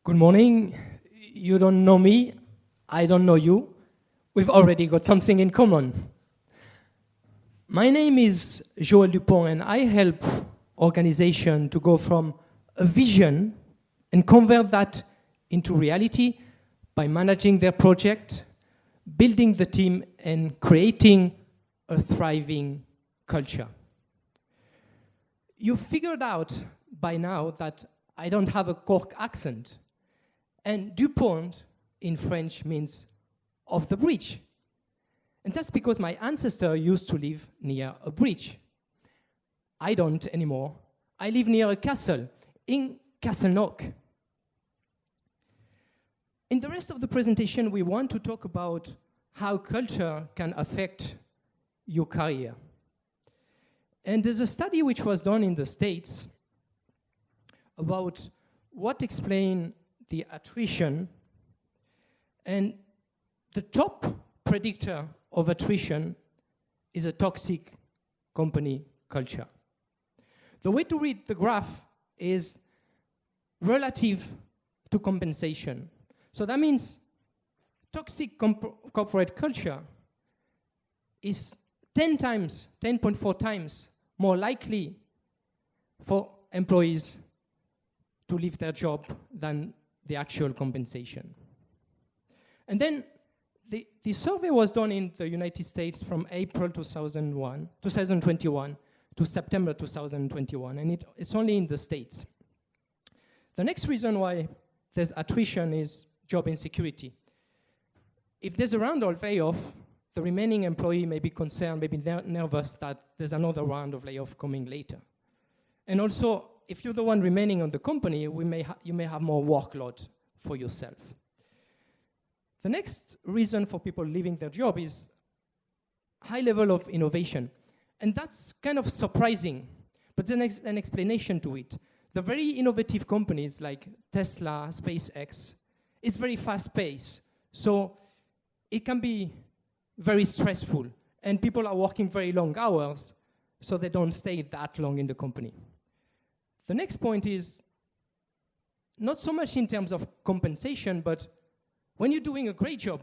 Good morning. You don't know me, I don't know you. We've already got something in common. My name is Joel Dupont, and I help organizations to go from a vision and convert that into reality by managing their project, building the team, and creating a thriving culture. You've figured out by now that I don't have a Cork accent. And Dupont in French means of the bridge. And that's because my ancestor used to live near a bridge. I don't anymore. I live near a castle in Castleknock. In the rest of the presentation, we want to talk about how culture can affect your career. And there's a study which was done in the States about what explains the attrition, and the top predictor of attrition is a toxic company culture. The way to read the graph is relative to compensation. So that means toxic corporate culture is 10.4 times more likely for employees to leave their job than the actual compensation. And then the survey was done in the United States from April 2021 to September 2021, and it's only in the States. The next reason why there's attrition is job insecurity. If there's a round of layoff, the remaining employee may be concerned, maybe nervous that there's another round of layoff coming later. And also, if you're the one remaining on the company, you may have more workload for yourself. The next reason for people leaving their job is high level of innovation. And that's kind of surprising, but there's an explanation to it. The very innovative companies like Tesla, SpaceX, it's very fast-paced. So it can be very stressful. And people are working very long hours, so they don't stay that long in the company. The next point is not so much in terms of compensation, but when you're doing a great job,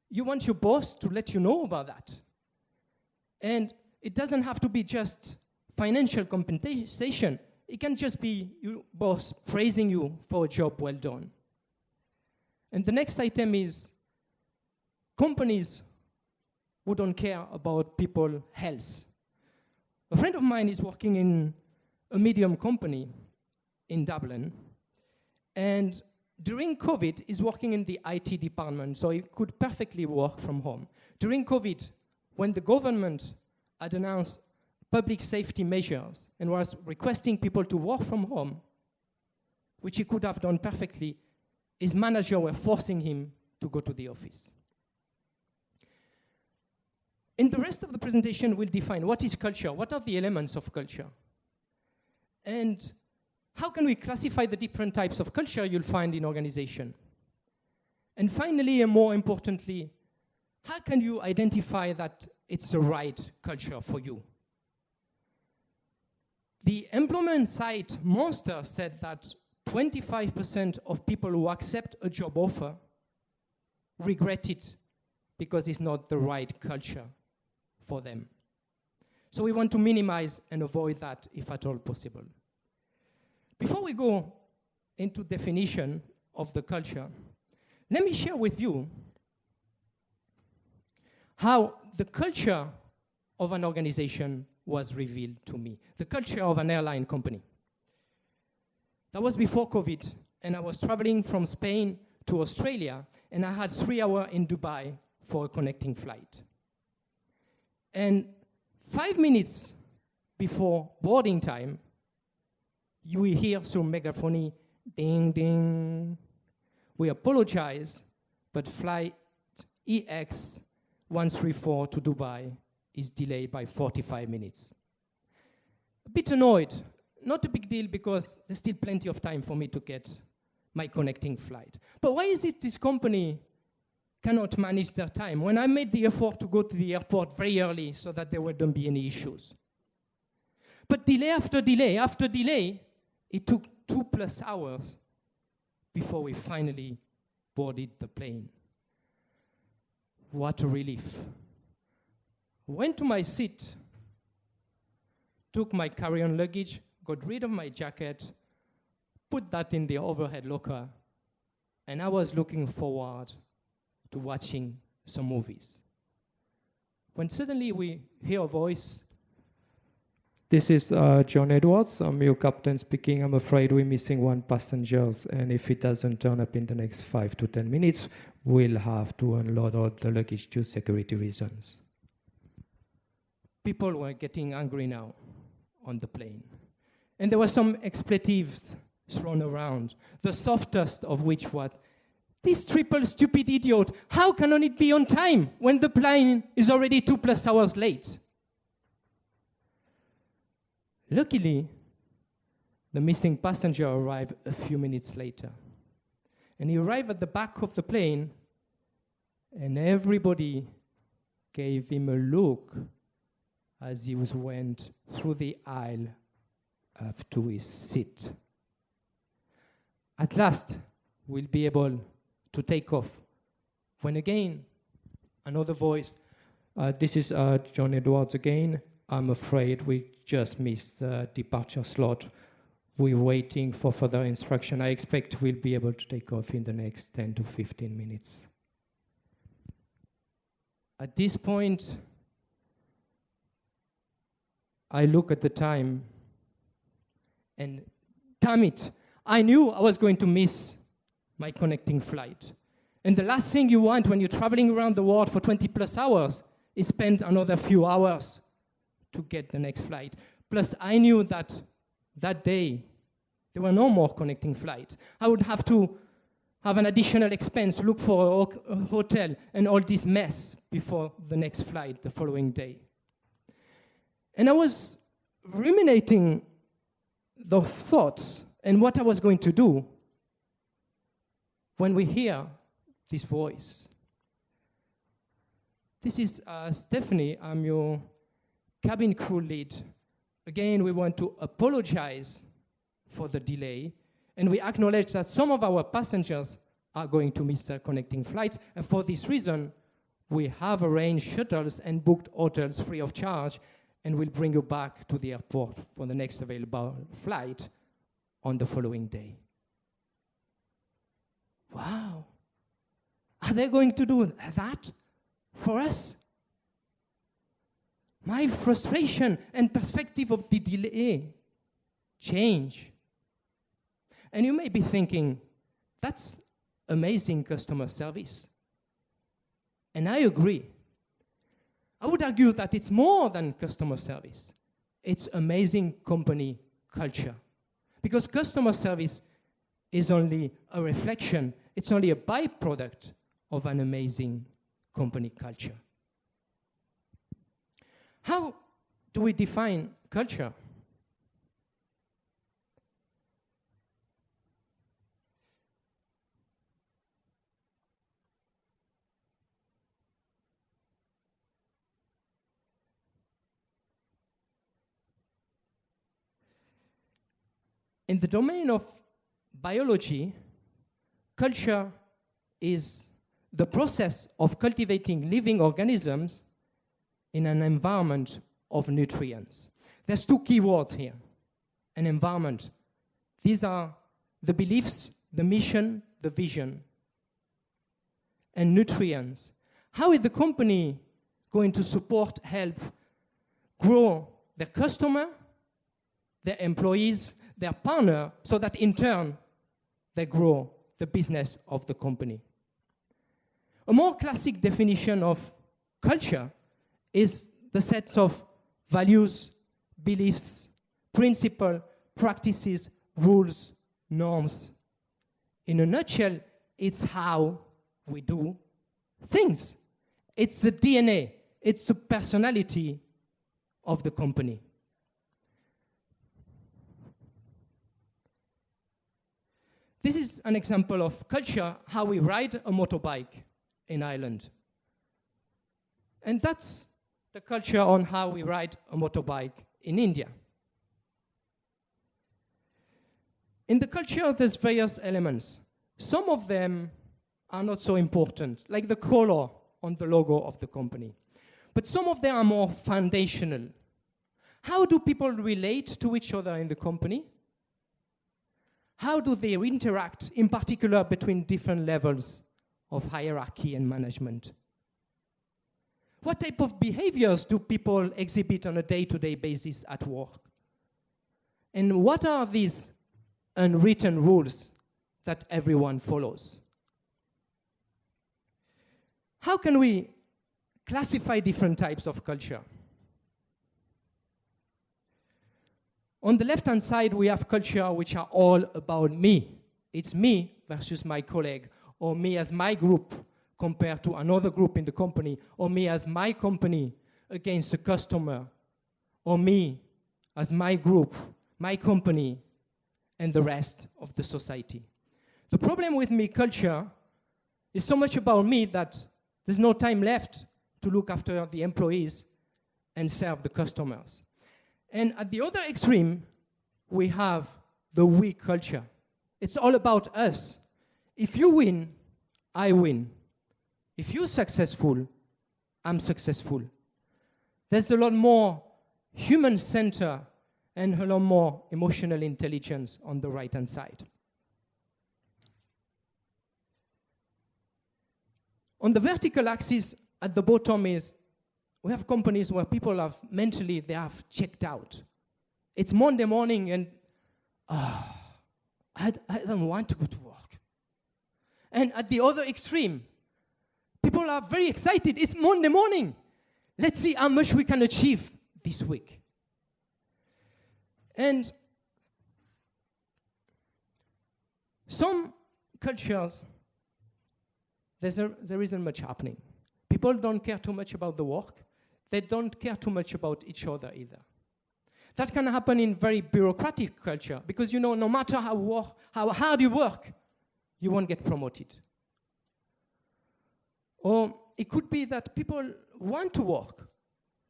you want your boss to let you know about that. And it doesn't have to be just financial compensation. It can just be your boss praising you for a job well done. And the next item is companies who don't care about people's health. A friend of mine is working in a medium company in Dublin, and during COVID, he's working in the IT department, so he could perfectly work from home. During COVID, when the government had announced public safety measures and was requesting people to work from home, which he could have done perfectly, his manager were forcing him to go to the office. In the rest of the presentation, we'll define what is culture, what are the elements of culture, and how can we classify the different types of culture you'll find in organization? And finally, and more importantly, how can you identify that it's the right culture for you? The employment site Monster said that 25% of people who accept a job offer regret it because it's not the right culture for them. So we want to minimize and avoid that if at all possible. Before we go into definition of the culture, let me share with you how the culture of an organization was revealed to me, the culture of an airline company. That was before COVID, and I was traveling from Spain to Australia, and I had 3 hours in Dubai for a connecting flight. And 5 minutes before boarding time, you will hear through megaphony, ding, ding. We apologize, but flight EX 134 to Dubai is delayed by 45 minutes. A bit annoyed, not a big deal because there's still plenty of time for me to get my connecting flight. But why is it this company cannot manage their time when I made the effort to go to the airport very early so that there wouldn't be any issues? But delay after delay after delay, it took 2+ hours before we finally boarded the plane. What a relief. Went to my seat, took my carry-on luggage, got rid of my jacket, put that in the overhead locker, and I was looking forward to watching some movies. When suddenly we hear a voice. This is John Edwards. I'm your captain speaking. I'm afraid we're missing one passenger, and if it doesn't turn up in the next 5 to 10 minutes, we'll have to unload all the luggage due to security reasons. People were getting angry now on the plane. And there were some expletives thrown around, the softest of which was, "This triple stupid idiot, how can it be on time when the plane is already 2+ hours late?" Luckily, the missing passenger arrived a few minutes later. And he arrived at the back of the plane, and everybody gave him a look as he went through the aisle up to his seat. At last, we'll be able to take off. When again, another voice, "This is John Edwards again. I'm afraid we just missed the departure slot. We're waiting for further instruction. I expect we'll be able to take off in the next 10 to 15 minutes. At this point, I look at the time, and damn it, I knew I was going to miss my connecting flight. And the last thing you want when you're traveling around the world for 20+ hours is spend another few hours to get the next flight. Plus, I knew that that day, there were no more connecting flights. I would have to have an additional expense, look for a hotel, and all this mess before the next flight the following day. And I was ruminating the thoughts and what I was going to do when we hear this voice. This is Stephanie. I'm your cabin crew lead. Again, we want to apologize for the delay, and we acknowledge that some of our passengers are going to miss their connecting flights, and for this reason, we have arranged shuttles and booked hotels free of charge, and we'll bring you back to the airport for the next available flight on the following day. Wow. Are they going to do that for us? My frustration and perspective of the delay change. And you may be thinking, that's amazing customer service. And I agree. I would argue that it's more than customer service. It's amazing company culture. Because customer service is only a reflection, it's only a byproduct of an amazing company culture. How do we define culture? In the domain of biology, culture is the process of cultivating living organisms in an environment of nutrients. There's two key words here, an environment. These are the beliefs, the mission, the vision, and nutrients. How is the company going to support, help, grow their customer, their employees, their partner, so that in turn, they grow the business of the company? A more classic definition of culture is the sets of values, beliefs, principles, practices, rules, norms. In a nutshell, it's how we do things. It's the DNA, it's the personality of the company. This is an example of culture, how we ride a motorbike in Ireland. And that's the culture on how we ride a motorbike in India. In the culture, there's various elements. Some of them are not so important, like the color on the logo of the company. But some of them are more foundational. How do people relate to each other in the company? How do they interact, in particular between different levels of hierarchy and management? What type of behaviors do people exhibit on a day-to-day basis at work? And what are these unwritten rules that everyone follows? How can we classify different types of culture? On the left-hand side, we have culture which are all about me. It's me versus my colleague, or me as my group compared to another group in the company, or me as my company against a customer, or me as my group, my company, and the rest of the society. The problem with me culture is so much about me that there's no time left to look after the employees and serve the customers. And at the other extreme, we have the we culture. It's all about us. If you win, I win. If you're successful, I'm successful. There's a lot more human center and a lot more emotional intelligence on the right-hand side. On the vertical axis at the bottom is we have companies where people have mentally, they have checked out. It's Monday morning and I don't want to go to work. And at the other extreme, people are very excited. It's Monday morning. Let's see how much we can achieve this week. And some cultures, there isn't much happening. People don't care too much about the work. They don't care too much about each other either. That can happen in very bureaucratic culture because, you know, no matter how hard you work, you won't get promoted. Or it could be that people want to work,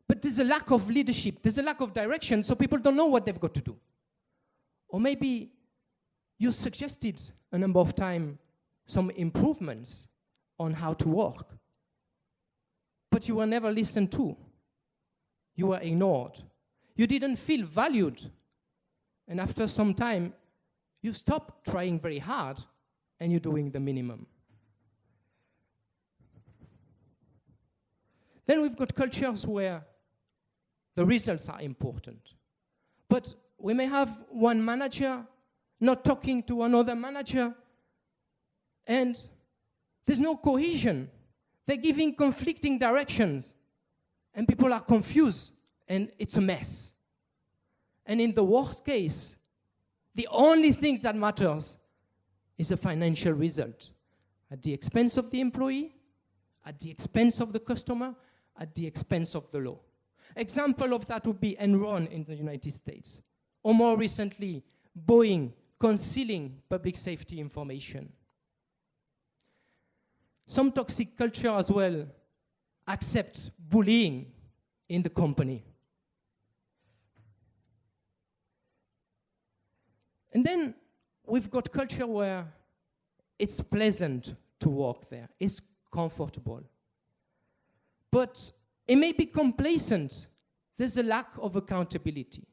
but there's a lack of leadership, there's a lack of direction, so people don't know what they've got to do. Or maybe you suggested a number of times some improvements on how to work, but you were never listened to. You were ignored. You didn't feel valued. And after some time, you stop trying very hard and you're doing the minimum. Then we've got cultures where the results are important. But we may have one manager not talking to another manager, and there's no cohesion. They're giving conflicting directions, and people are confused, and it's a mess. And in the worst case, the only thing that matters is the financial result, at the expense of the employee, at the expense of the customer, at the expense of the law. Example of that would be Enron in the United States, or more recently, Boeing concealing public safety information. Some toxic culture as well accept bullying in the company. And then we've got culture where it's pleasant to work there, it's comfortable. But it may be complacent. There's a lack of accountability.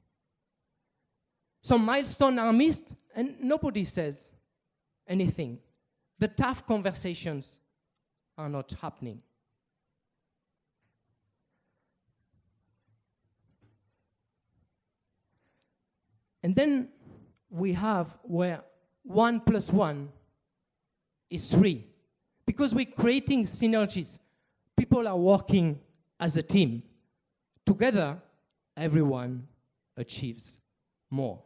Some milestones are missed and nobody says anything. The tough conversations are not happening. And then we have where 1 + 1 is 3. Because we're creating synergies. People are working as a team. Together, everyone achieves more.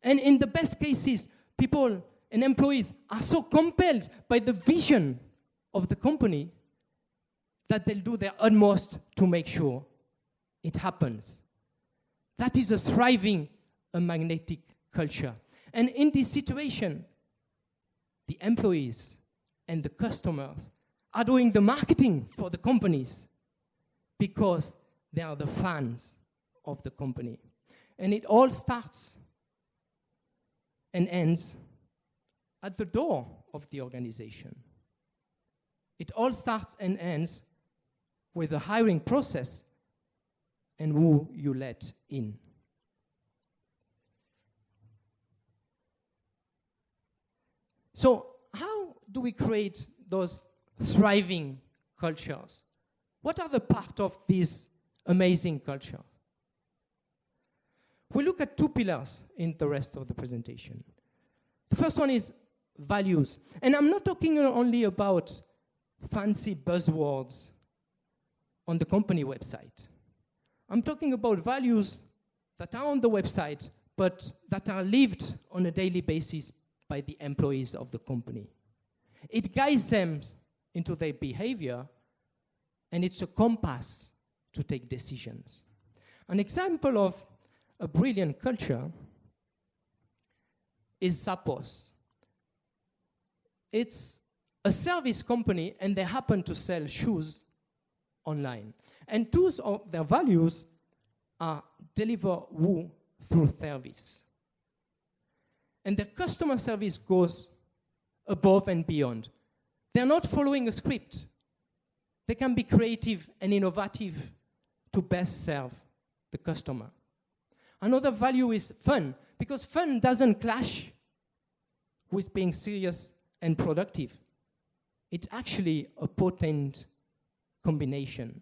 And in the best cases, people and employees are so compelled by the vision of the company that they'll do their utmost to make sure it happens. That is a thriving, a magnetic culture. And in this situation, the employees and the customers are doing the marketing for the companies because they are the fans of the company. And it all starts and ends at the door of the organization. It all starts and ends with the hiring process and who you let in. So how do we create those thriving cultures? What are the part of this amazing culture? We look at two pillars in the rest of the presentation. The first one is values. And I'm not talking only about fancy buzzwords on the company website. I'm talking about values that are on the website, but that are lived on a daily basis by the employees of the company. It guides them into their behavior, and it's a compass to take decisions. An example of a brilliant culture is Zappos. It's a service company, and they happen to sell shoes online. And two of their values are deliver woo through service. And their customer service goes above and beyond. They're not following a script. They can be creative and innovative to best serve the customer. Another value is fun, because fun doesn't clash with being serious and productive. It's actually a potent combination.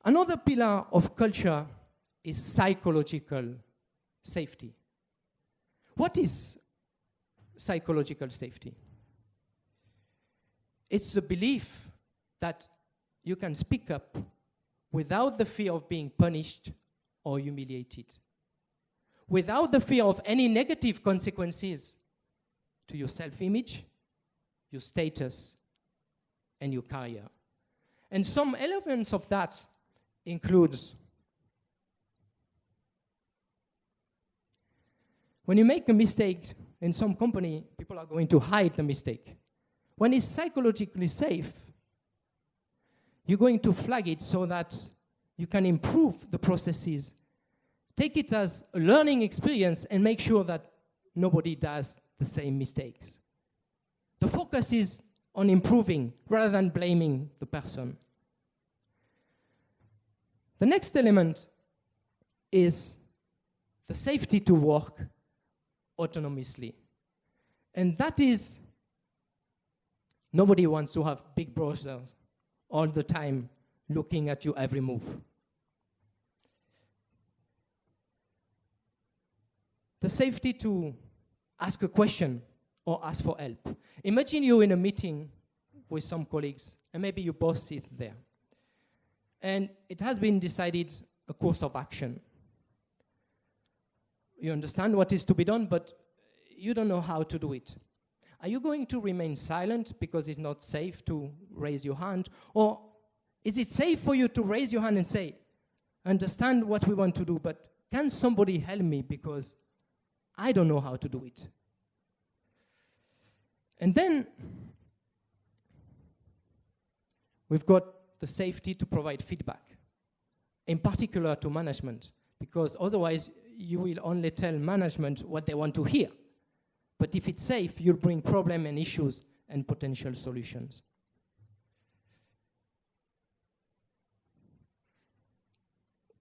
Another pillar of culture is psychological safety. What is psychological safety? It's the belief that you can speak up without the fear of being punished or humiliated, without the fear of any negative consequences to your self-image, your status, and your career. And some elements of that includes when you make a mistake in some company, people are going to hide the mistake. When it's psychologically safe, you're going to flag it so that you can improve the processes. Take it as a learning experience and make sure that nobody does the same mistakes. The focus is on improving rather than blaming the person. The next element is the safety to work autonomously. And that is, nobody wants to have big brothers all the time looking at your every move. The safety to ask a question or ask for help. Imagine you're in a meeting with some colleagues, and maybe your boss is there. And it has been decided a course of action. You understand what is to be done, but you don't know how to do it. Are you going to remain silent because it's not safe to raise your hand? Or is it safe for you to raise your hand and say, understand what we want to do, but can somebody help me because I don't know how to do it? And then we've got the safety to provide feedback, in particular to management, because otherwise you will only tell management what they want to hear. But if it's safe, you'll bring problem and issues and potential solutions.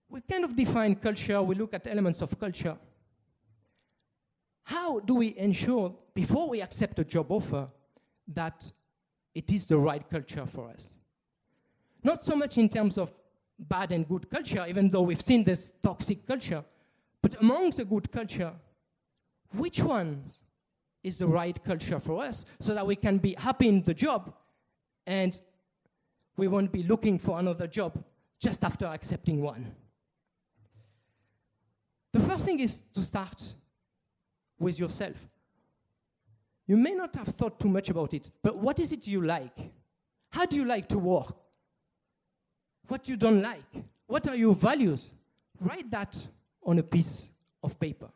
We kind of define culture, we look at elements of culture. How do we ensure, before we accept a job offer, that it is the right culture for us? Not so much in terms of bad and good culture, even though we've seen this toxic culture, but amongst the good culture, which one is the right culture for us so that we can be happy in the job and we won't be looking for another job just after accepting one? The first thing is to start with yourself. You may not have thought too much about it, but what is it you like? How do you like to work? What you don't like? What are your values? Write that on a piece of paper.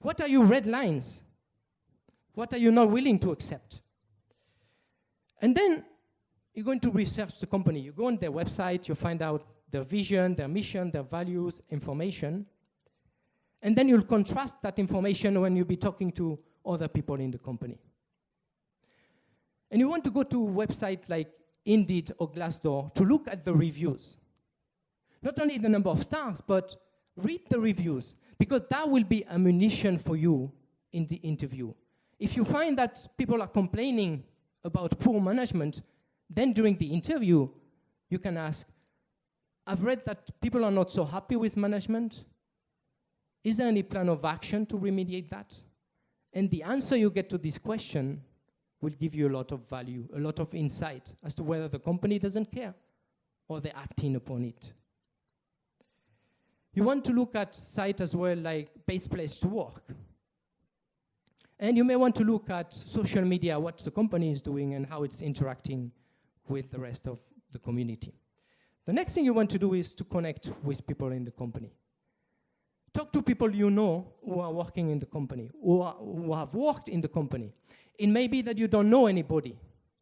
What are your red lines? What are you not willing to accept? And then you're going to research the company. You go on their website, you find out their vision, their mission, their values, information. And then you'll contrast that information when you'll be talking to other people in the company. And you want to go to a website like Indeed or Glassdoor to look at the reviews. Not only the number of stars, but read the reviews, because that will be ammunition for you in the interview. If you find that people are complaining about poor management, then during the interview, you can ask, I've read that people are not so happy with management. Is there any plan of action to remediate that? And the answer you get to this question will give you a lot of value, a lot of insight as to whether the company doesn't care or they're acting upon it. You want to look at sites as well like best place to work. And you may want to look at social media, what the company is doing and how it's interacting with the rest of the community. The next thing you want to do is to connect with people in the company. Talk to people you know who are working in the company, who have worked in the company. It may be that you don't know anybody.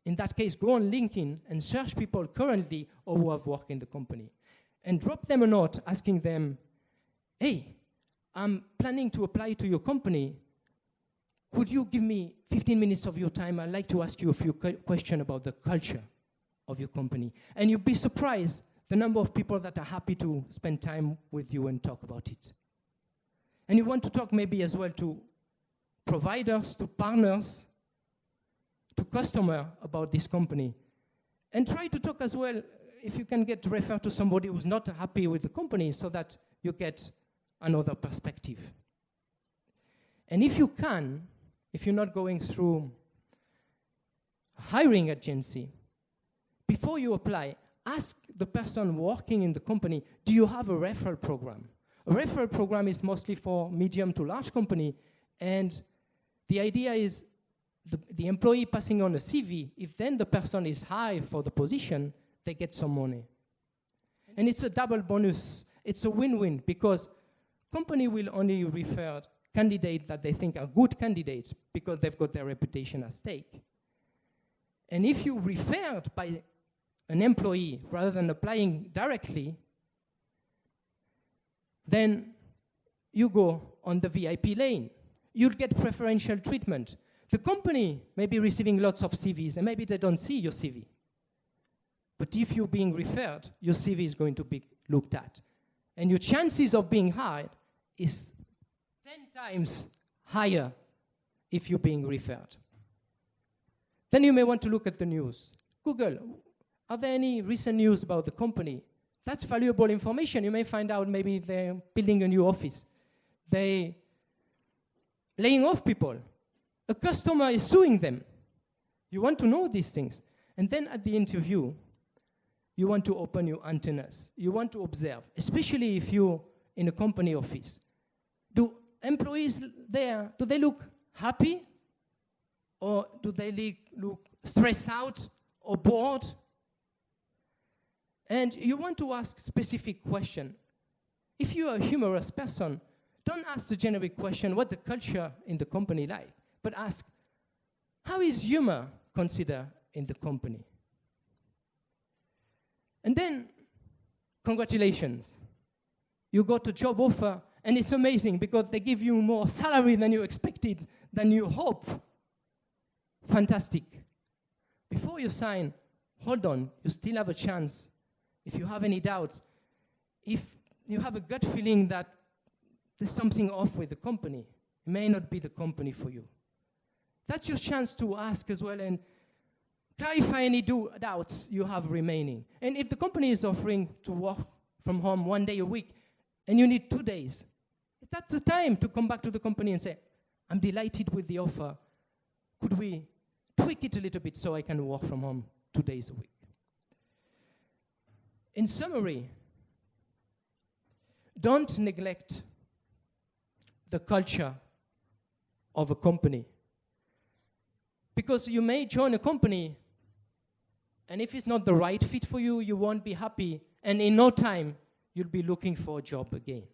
In that case, go on LinkedIn and search people currently or who have worked in the company. And drop them a note asking them, hey, I'm planning to apply to your company. Could you give me 15 minutes of your time? I'd like to ask you a few questions about the culture of your company. And you'll be surprised the number of people that are happy to spend time with you and talk about it. And you want to talk maybe as well to providers, to partners, to customers about this company. And try to talk as well, if you can get referred to somebody who's not happy with the company so that you get another perspective. And if you can, if you're not going through a hiring agency, before you apply, ask the person working in the company, do you have a referral program? A referral program is mostly for medium to large company, and the idea is the employee passing on a CV, if then the person is high for the position, they get some money. And it's a double bonus. It's a win-win, because company will only refer candidates that they think are good candidates because they've got their reputation at stake. And if you referred by an employee rather than applying directly, then you go on the VIP lane. You'll get preferential treatment. The company may be receiving lots of CVs, and maybe they don't see your CV. But if you're being referred, your CV is going to be looked at. And your chances of being hired is 10 times higher if you're being referred. Then you may want to look at the news. Google, are there any recent news about the company? That's valuable information. You may find out maybe they're building a new office. They're laying off people. A customer is suing them. You want to know these things. And then at the interview, you want to open your antennas. You want to observe, especially if you're in a company office. Do employees there, do they look happy? Or do they look stressed out or bored? And you want to ask specific question. If you're a humorous person, don't ask the generic question, what the culture in the company like, but ask, how is humor considered in the company? And then, congratulations. You got a job offer, and it's amazing because they give you more salary than you expected, than you hope. Fantastic. Before you sign, hold on, you still have a chance. If you have any doubts, if you have a gut feeling that there's something off with the company, it may not be the company for you. That's your chance to ask as well and clarify any doubts you have remaining. And if the company is offering to work from home 1 day a week and you need 2 days, that's the time to come back to the company and say, I'm delighted with the offer. Could we tweak it a little bit so I can work from home 2 days a week? In summary, don't neglect the culture of a company. Because you may join a company, and if it's not the right fit for you, you won't be happy, and in no time, you'll be looking for a job again.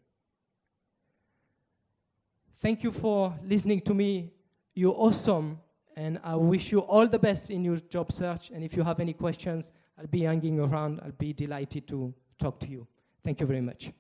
Thank you for listening to me. You're awesome, and I wish you all the best in your job search, and if you have any questions, I'll be hanging around. I'll be delighted to talk to you. Thank you very much.